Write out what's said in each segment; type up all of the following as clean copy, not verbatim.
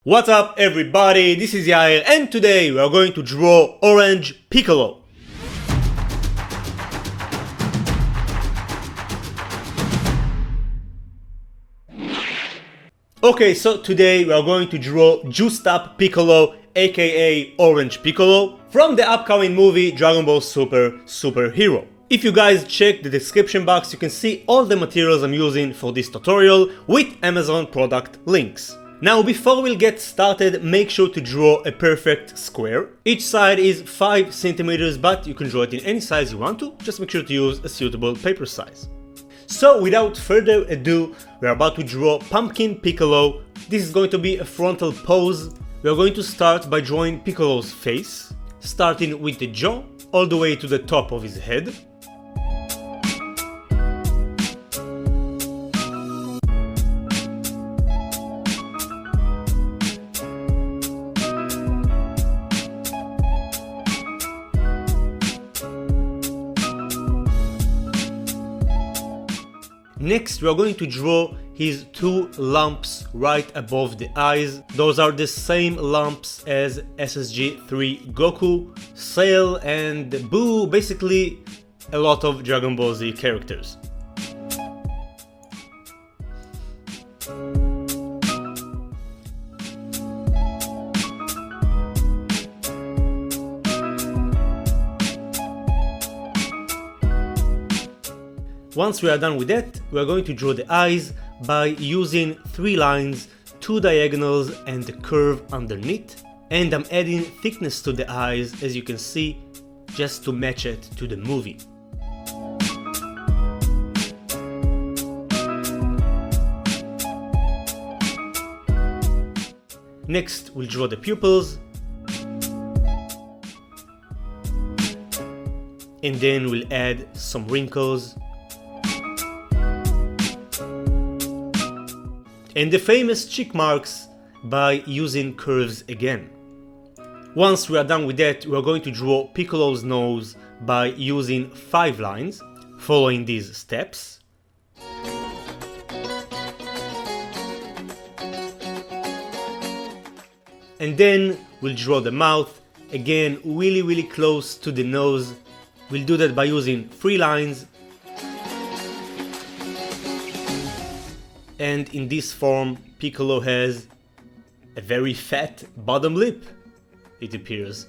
What's up everybody, this is Yair and today we are going to draw Orange Piccolo. Okay, so today we are going to draw Juiced Up Piccolo, aka Orange Piccolo, from the upcoming movie Dragon Ball Super Hero. If you guys check the description box, you can see all the materials I'm using for this tutorial with Amazon product links. Now before we get started, make sure to draw a perfect square. Each side is 5 centimeters, but you can draw it in any size you want to, just make sure to use a suitable paper size. So without further ado, we are about to draw Pumpkin Piccolo. This is going to be a frontal pose. We are going to start by drawing Piccolo's face, starting with the jaw all the way to the top of his head. Next, we are going to draw his 2 lumps right above the eyes. Those are the same lumps as SSG3 Goku, Cell and Boo, basically a lot of Dragon Ball Z characters. Once we are done with that, we are going to draw the eyes by using 3 lines, 2 diagonals and a curve underneath. And I'm adding thickness to the eyes, as you can see, just to match it to the movie. Next, we'll draw the pupils. And then we'll add some wrinkles. And the famous cheek marks by using curves again. Once we are done with that, we are going to draw Piccolo's nose by using 5 lines, following these steps. And then we'll draw the mouth, again really close to the nose. We'll do that by using 3 lines. And in this form, Piccolo has a very fat bottom lip, it appears.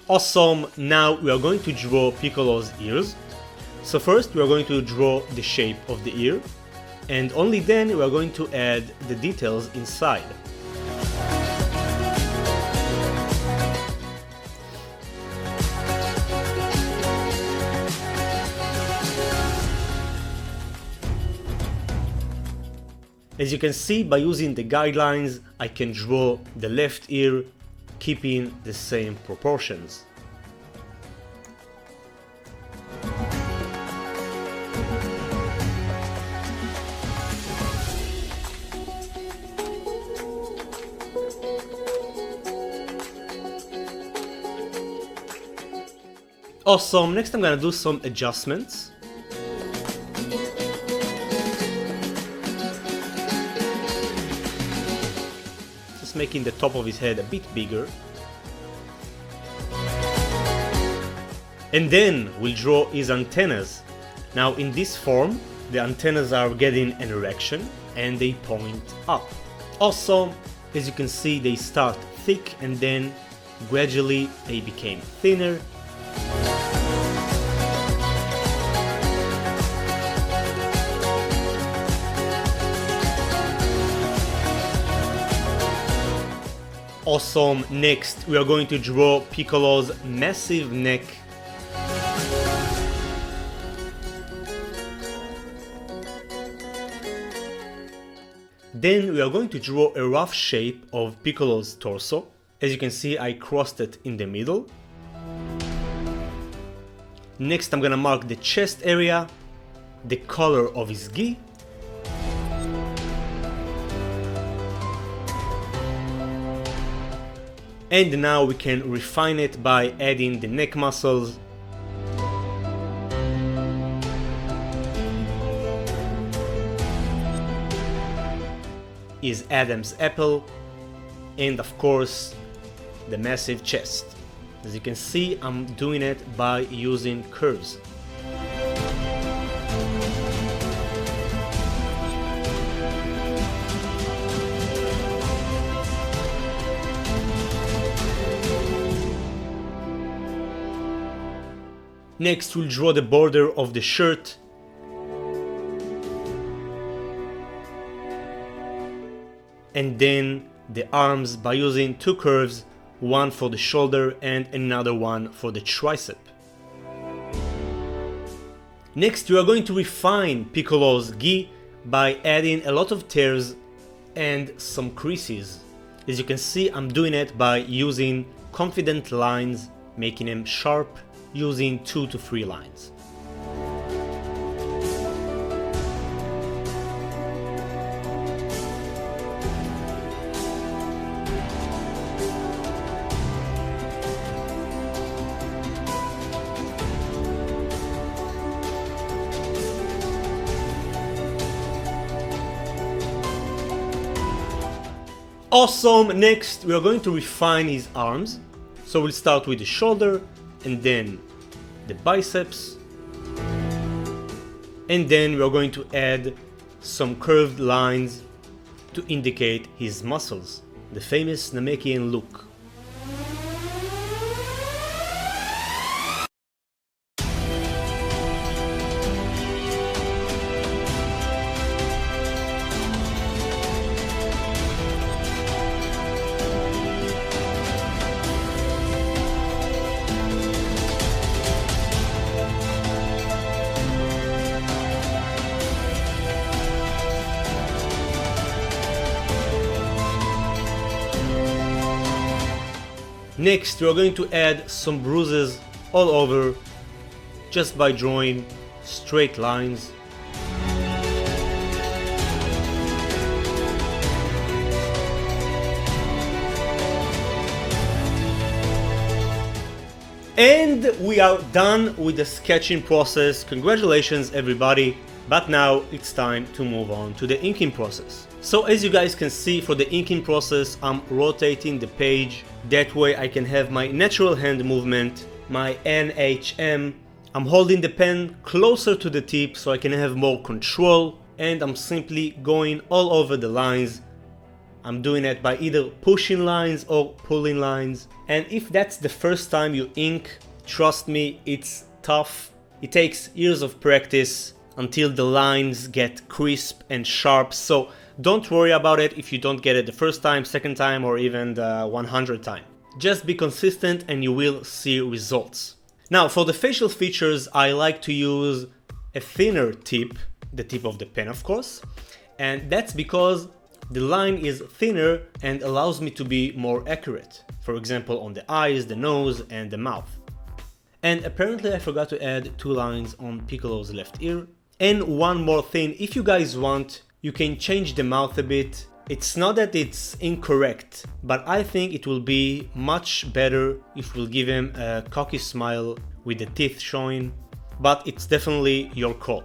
Awesome, now we are going to draw Piccolo's ears. So first we are going to draw the shape of the ear, and only then we are going to add the details inside. As you can see, by using the guidelines, I can draw the left ear, keeping the same proportions. Awesome, next I'm gonna do some adjustments. Making the top of his head a bit bigger. And then we'll draw his antennas. Now in this form, the antennas are getting an erection and they point up. Also, as you can see, they start thick and then gradually they became thinner. Awesome, next we are going to draw Piccolo's massive neck. Then we are going to draw a rough shape of Piccolo's torso. As you can see, I crossed it in the middle. Next I'm gonna mark the chest area, the color of his gi, And now we can refine it by adding the neck muscles. is Adam's apple, and of course the massive chest. As you can see, I'm doing it by using curves. Next, we'll draw the border of the shirt. And then the arms by using two curves, one for the shoulder and another one for the tricep. Next, we are going to refine Piccolo's gi by adding a lot of tears and some creases. As you can see, I'm doing it by using confident lines, making them sharp, using 2 to 3 lines. Awesome! Next, we are going to refine his arms. So we'll start with the shoulder, and then the biceps, and then we are going to add some curved lines to indicate his muscles, the famous Namekian look. Next, we are going to add some bruises all over just by drawing straight lines. And we are done with the sketching process. Congratulations everybody! But now it's time to move on to the inking process. So as you guys can see, for the inking process, I'm rotating the page. That way I can have my natural hand movement, my NHM. I'm holding the pen closer to the tip so I can have more control, and I'm simply going all over the lines. I'm doing it by either pushing lines or pulling lines. And if that's the first time you ink, trust me, it's tough. It takes years of practice until the lines get crisp and sharp, so don't worry about it if you don't get it the first time, second time, or even the 100th time. Just be consistent and you will see results. Now, for the facial features, I like to use a thinner tip, the tip of the pen of course, and that's because the line is thinner and allows me to be more accurate. For example, on the eyes, the nose, and the mouth. And apparently I forgot to add 2 lines on Piccolo's left ear. And one more thing, if you guys want, you can change the mouth a bit. It's not that it's incorrect, but I think it will be much better if we'll give him a cocky smile with the teeth showing, but it's definitely your call.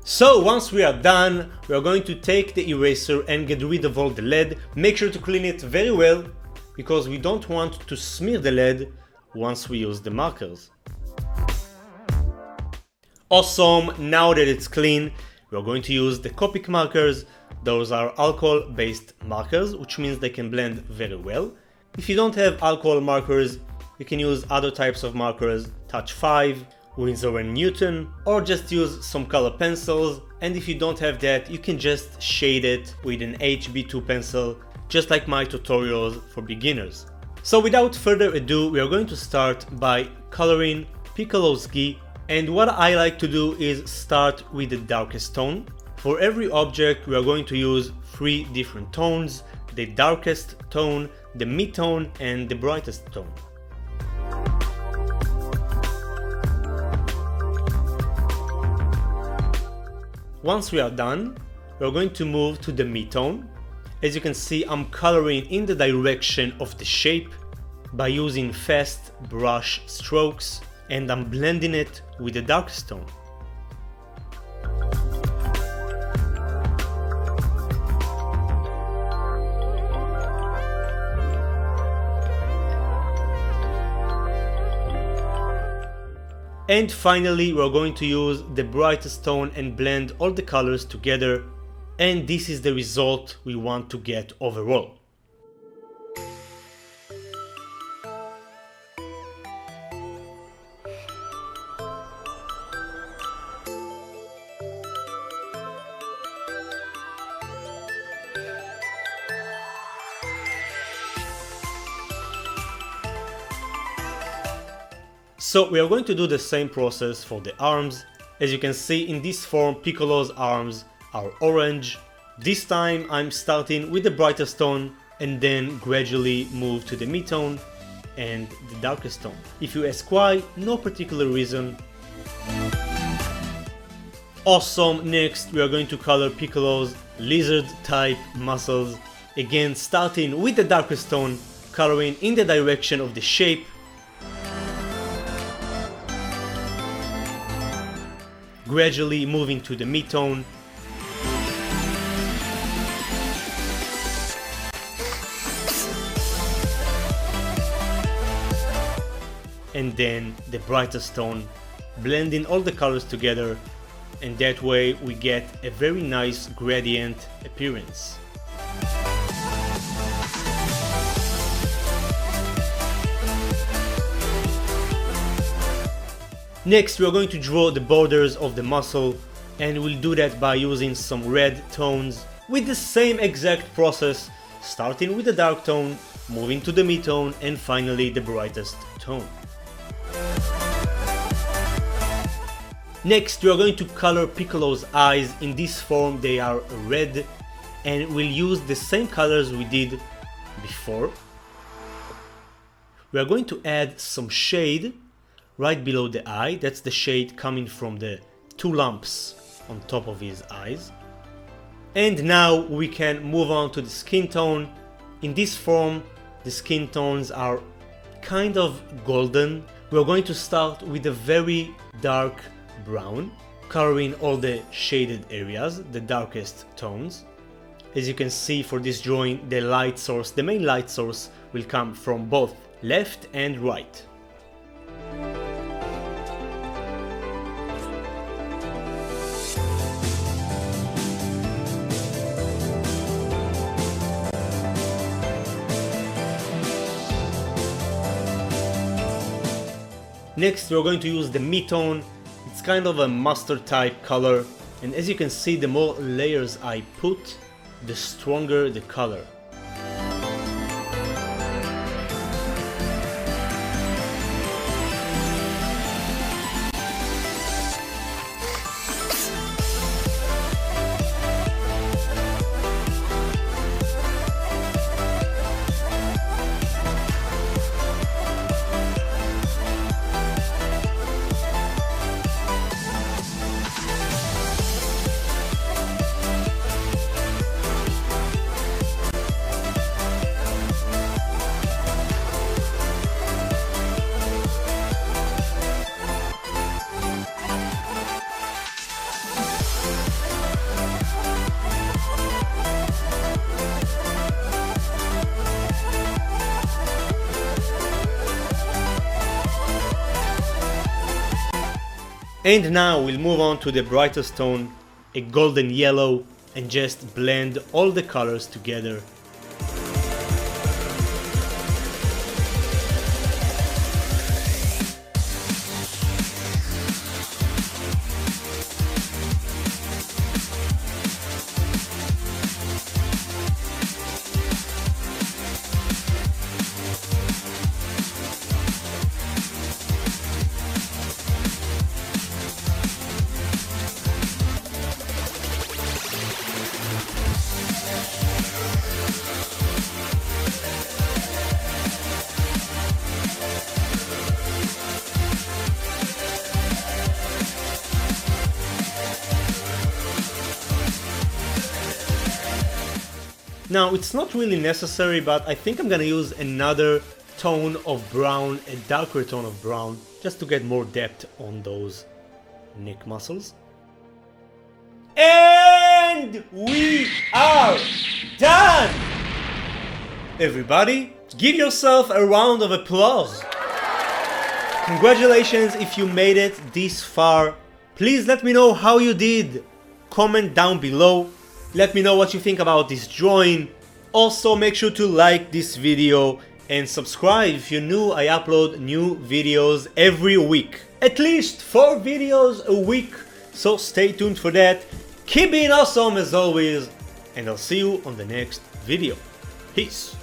So once we are done, we are going to take the eraser and get rid of all the lead. Make sure to clean it very well, because we don't want to smear the lead once we use the markers. Awesome, now that it's clean, we are going to use the Copic markers. Those are alcohol-based markers, which means they can blend very well. If you don't have alcohol markers, you can use other types of markers, Touch 5, Winsor & Newton, or just use some color pencils, and if you don't have that, you can just shade it with an HB2 pencil, just like my tutorials for beginners. So without further ado, we are going to start by coloring Piccolo's gi, and what I like to do is start with the darkest tone. For every object we are going to use 3 different tones, the darkest tone, the mid-tone, and the brightest tone. Once we are done, we are going to move to the mid-tone. As you can see, I'm coloring in the direction of the shape. by using fast brush strokes, and I'm blending it with the darkest tone. And finally, we're going to use the brightest tone and blend all the colors together, and this is the result we want to get overall. So we are going to do the same process for the arms. As you can see in this form, Piccolo's arms are orange. This time I'm starting with the brightest tone and then gradually move to the mid-tone and the darkest tone. If you ask why, no particular reason. Awesome, next we are going to color Piccolo's lizard type muscles. Again, starting with the darkest tone, coloring in the direction of the shape. Gradually moving to the mid-tone. And then the brightest tone, blending all the colors together, and that way we get a very nice gradient appearance. Next we are going to draw the borders of the muscle, and we'll do that by using some red tones with the same exact process, starting with the dark tone, moving to the mid-tone, and finally the brightest tone. Next we are going to color Piccolo's eyes. In this form they are red, and we'll use the same colors we did before. We are going to add some shade right below the eye. That's the shade coming from the two lumps on top of his eyes. And now we can move on to the skin tone. In this form the skin tones are kind of golden. We're going to start with a very dark brown, coloring all the shaded areas, the darkest tones. As you can see for this drawing, the light source, the main light source, will come from both left and right. Next we're going to use the mid-tone. It's kind of a mustard type color, and as you can see, the more layers I put, the stronger the color. And now we'll move on to the brightest tone, a golden yellow, and just blend all the colors together. Now it's not really necessary, but I think I'm gonna use another tone of brown, a darker tone of brown, just to get more depth on those neck muscles. And we are done! Everybody, give yourself a round of applause. Congratulations if you made it this far. Please let me know how you did. Comment down below. Let me know what you think about this drawing. Also make sure to like this video and subscribe if you're new. I upload new videos every week. At least 4 videos a week. So stay tuned for that. Keep being awesome as always. And I'll see you on the next video. Peace.